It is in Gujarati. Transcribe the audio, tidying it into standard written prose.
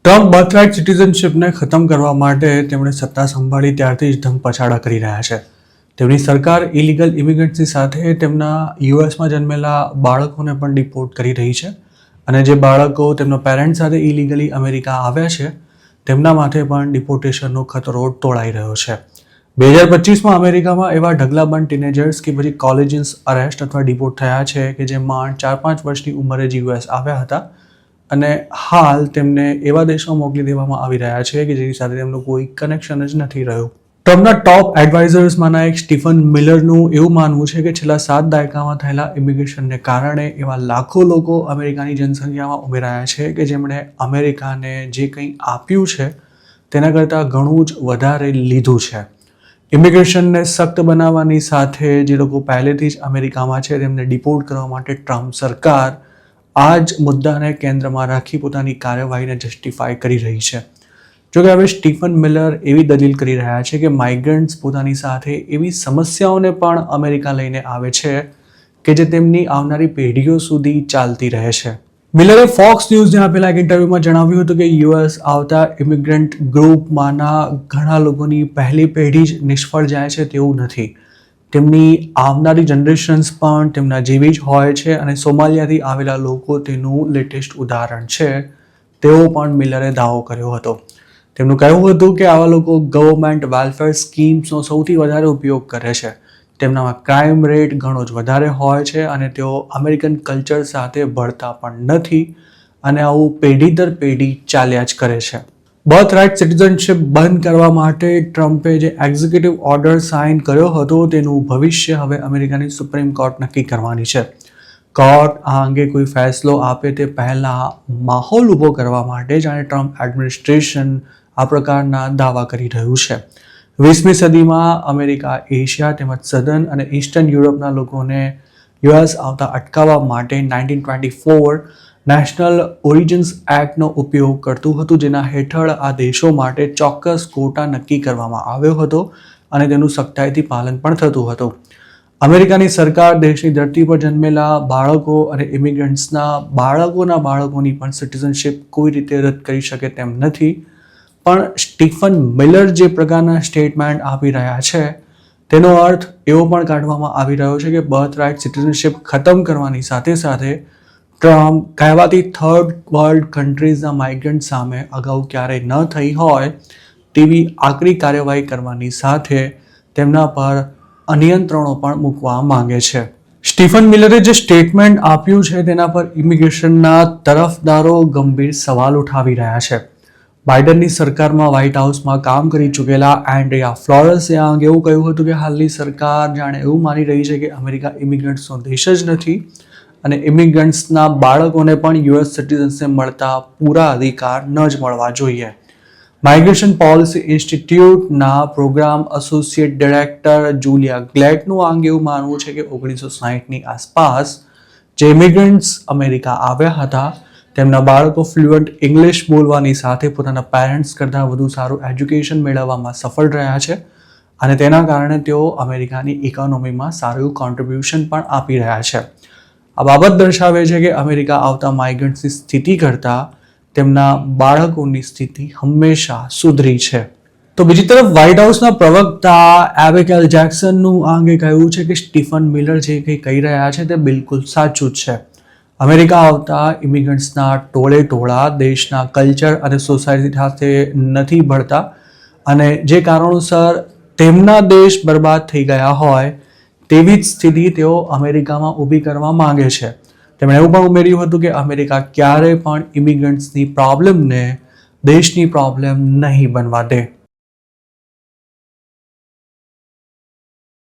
ટ્રમ્પ બર્થરાઇટ સિટીઝનશીપને ખતમ કરવા માટે તેમણે સત્તા સંભાળી ત્યારથી જ ધમપછાડા કરી રહ્યા છે. તેમની સરકાર ઇલીગલ ઇમિગ્રન્ટ્સની સાથે તેમના યુએસમાં જન્મેલા બાળકોને પણ ડિપોર્ટ કરી રહી છે અને જે બાળકો તેમના પેરેન્ટ્સ સાથે ઇલીગલી અમેરિકા આવ્યા છે તેમના માથે પણ ડિપોર્ટેશનનો ખતરો તોળાઈ રહ્યો છે. 2025માં અમેરિકામાં એવા ઢગલાબંધ ટીનેજર્સ કે પછી કોલેજિયન્સ અરેસ્ટ અથવા ડિપોર્ટ થયા છે કે જે માંડ 4-5 વર્ષની ઉંમરે જ યુએસ આવ્યા હતા અને હાલ તેમને એવા દેશમાં મોકલી દેવામાં આવી રહ્યા છે કે જેની સાથે તેમનું કોઈ કનેક્શન જ નથી રહ્યું. ટ્રમ્પના ટોપ એડવાઇઝર્સમાંના એક સ્ટીફન મિલરનું એવું માનવું છે કે છેલ્લા 7 દાયકામાં થયેલા ઇમિગ્રેશનને કારણે એવા લાખો લોકો અમેરિકાની જનસંખ્યામાં ઉમેરાયા છે કે જેમણે અમેરિકાને જે કંઈ આપ્યું છે તેના કરતાં ઘણું જ વધારે લીધું છે. ઇમિગ્રેશનને સખ્ત બનાવવાની સાથે જે લોકો પહેલેથી જ અમેરિકામાં છે તેમને ડિપોર્ટ કરવા માટે ટ્રમ્પ સરકાર આ જ મુદ્દાને કેન્દ્રમાં રાખી પોતાની કાર્યવાહીને જસ્ટિફાય કરી રહી છે. જોકે હવે સ્ટીફન મિલર એવી દલીલ કરી રહ્યા છે કે માઇગ્રન્ટ્સ પોતાની સાથે એવી સમસ્યાઓને પણ અમેરિકા લઈને આવે છે કે જે તેમની આવનારી પેઢીઓ સુધી ચાલતી રહે છે. મિલરે ફોક્સ ન્યૂઝને આપેલા એક ઇન્ટરવ્યુમાં જણાવ્યું હતું કે યુએસ આવતા ઇમિગ્રન્ટ ગ્રુપમાંના ઘણા લોકોની પહેલી પેઢી જ નિષ્ફળ જાય છે તેવું નથી. તેમની આવનારી જનરેશન્સ પણ તેમના જેવી જ હોય છે અને સોમાલિયાથી આવેલા લોકો તેનું લેટેસ્ટ ઉદાહરણ છે તેવો પણ મિલરે દાવો કર્યો હતો. તેમનું કહેવું હતું કે આવા લોકો ગવર્મેન્ટ વેલફેર સ્કીમ્સનો સૌથી વધારે ઉપયોગ કરે છે. તેમનામાં ક્રાઇમ રેટ ઘણો જ વધારે હોય છે અને તેઓ અમેરિકન કલ્ચર સાથે ભળતા પણ નથી અને આવું પેઢી દર પેઢી ચાલ્યા જ કરે છે. બર્થરાઇટ સિટીઝનશીપ બંધ કરવા માટે ટ્રમ્પે જે એક્ઝિક્યુટિવ ઓર્ડર સાઇન કર્યો હતો તેનું ભવિષ્ય હવે અમેરિકાની સુપ્રીમ કોર્ટ નક્કી કરવાની છે. કોર્ટ આ અંગે કોઈ ફેસલો આપે તે પહેલાં માહોલ ઊભો કરવા માટે જાણે ટ્રમ્પ એડમિનિસ્ટ્રેશન આ પ્રકારના દાવા કરી રહ્યું છે. 20મી સદીમાં અમેરિકા એશિયા તેમજ સધર્ન અને ઇસ્ટર્ન યુરોપના લોકોને યુએસ આવતા અટકાવવા માટે 1924 નેશનલ ઓરિજિન્સ એક્ટનો ઉપયોગ કરતું હતું, જેના હેઠળ આ દેશો માટે ચોક્કસ કોટા નક્કી કરવામાં આવ્યો હતો અને તેનું સખ્તાઈથી પાલન પણ થતું હતું. અમેરિકાની સરકાર દેશની ધરતી પર જન્મેલા બાળકો અને ઇમિગ્રન્ટ્સના બાળકોના બાળકોની પણ સિટીઝનશીપ કોઈ રીતે રદ કરી શકે તેમ નથી. પણ સ્ટીફન મિલર જે પ્રકારના સ્ટેટમેન્ટ આપી રહ્યા છે તેનો અર્થ એવો પણ કાઢવામાં આવી રહ્યો છે કે બર્થરાઇટ સિટીઝનશીપ ખતમ કરવાની સાથે સાથે ટ્રમ્પ કહેવાતી થર્ડ વર્લ્ડ કન્ટ્રીઝના માઇગ્રન્ટ સામે અગાઉ ક્યારેય ન થઈ હોય તેવી આકરી કાર્યવાહી કરવાની સાથે તેમના પર અનિયંત્રણો પણ મૂકવા માંગે છે. સ્ટીફન મિલરે જે સ્ટેટમેન્ટ આપ્યું છે તેના પર ઇમિગ્રેશનના તરફદારો ગંભીર સવાલ ઉઠાવી રહ્યા છે. બાઇડનની સરકારમાં વ્હાઇટ હાઉસમાં કામ કરી ચૂકેલા એન્ડ્રિયા ફ્લોરસે આ અંગે એવું કહ્યું હતું કે હાલની સરકાર જાણે એવું માની રહી છે કે અમેરિકા ઇમિગ્રન્ટ્સનો દેશ જ નથી અને ઇમિગ્રન્ટ્સના બાળકોને પણ યુએસ સિટીઝન્સને મળતા પૂરા અધિકાર ન જ મળવા જોઈએ. માઇગ્રેશન પોલિસી ઇન્સ્ટિટ્યૂટના પ્રોગ્રામ એસોસિએટ ડિરેક્ટર જુલિયા ગ્લેટનું આ અંગે એવું માનવું છે કે 1960ની આસપાસ જે ઇમિગ્રન્ટ્સ અમેરિકા આવ્યા હતા તેમના બાળકો ફ્લુઅન્ટ ઇંગ્લિશ બોલવાની સાથે પોતાના પેરેન્ટ્સ કરતાં વધુ સારું એજ્યુકેશન મેળવવામાં સફળ રહ્યા છે અને તેના કારણે તેઓ અમેરિકાની ઇકોનોમીમાં સારું કોન્ટ્રીબ્યુશન પણ આપી રહ્યા છે. આ બાબત દર્શાવે છે કે અમેરિકા આવતા માઇગ્રન્ટ્સની સ્થિતિ કરતાં તેમના બાળકોની સ્થિતિ હંમેશા સુધરી છે. તો બીજી તરફ વ્હાઇટ હાઉસના પ્રવક્તા એબિગેલ જેક્સનનું આ અંગે કહ્યું છે કે સ્ટીફન મિલર જે કંઈ કહી રહ્યા છે તે બિલકુલ સાચું જ છે. અમેરિકા આવતા ઇમિગ્રન્ટ્સના ટોળા દેશના કલ્ચર અને સોસાયટી સાથે નથી ભળતા અને જે કારણોસર તેમના દેશ બરબાદ થઈ ગયા હોય તેવી જ સ્થિતિ તેઓ અમેરિકામાં ઊભી કરવા માંગે છે. તેમણે એવું પણ ઉમેર્યું હતું કે અમેરિકા ક્યારેય પણ ઇમિગ્રન્ટ્સની પ્રોબ્લેમને દેશની પ્રોબ્લેમ નહીં બનવા દે.